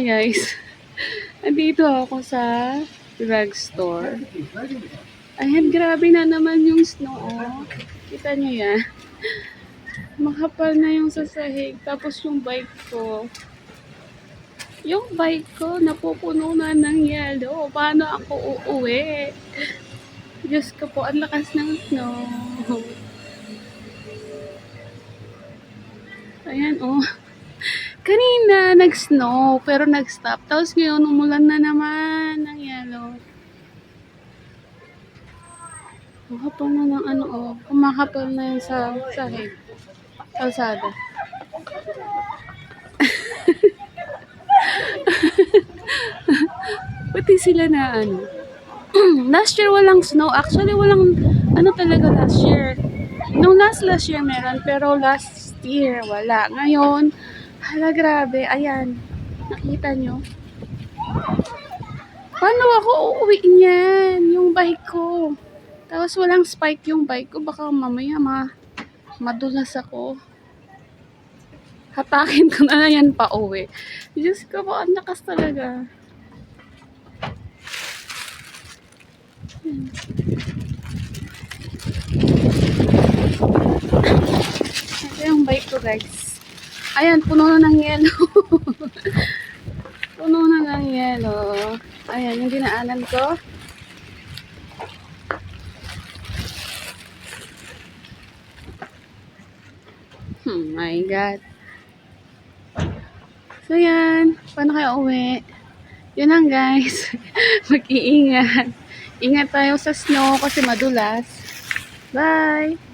Hi guys, andito ako sa drugstore. Ayan, grabe na naman yung snow. Oh. Kita nyo yan? Makapal na yung sasahig. Tapos yung bike ko. Yung bike ko, napupuno na ng yelo. Paano ako uuwi? Diyos ko po, ang lakas ng snow. Ayan, oh. Kanina, nag-snow, pero nag-stop. Tapos ngayon, umulan na naman ng yelo. Kumakapal na ng ano, oh. Kumakapal na yun sa sahig. Kalsada. Pati sila na ano. Last year walang snow. Actually, walang ano talaga last year. Nung last year meron, pero last year wala. Ngayon, hala grabe. Ayan. Nakita nyo? Paano ako uuwi niyan? Yung bike ko. Tapos walang spike yung bike ko. Baka mamaya madulas ako. Hatakin ko na yan pa uwi. Diyos ko po, ang lakas talaga. Ito yung bike ko guys. Ayan, puno na ng yelo. Puno na ng yelo. Ayan, yung dinaanan ko. My God. So yan, paano kayo uwi? Yun lang guys. Mag-iingat. Ingat tayo sa snow kasi madulas. Bye!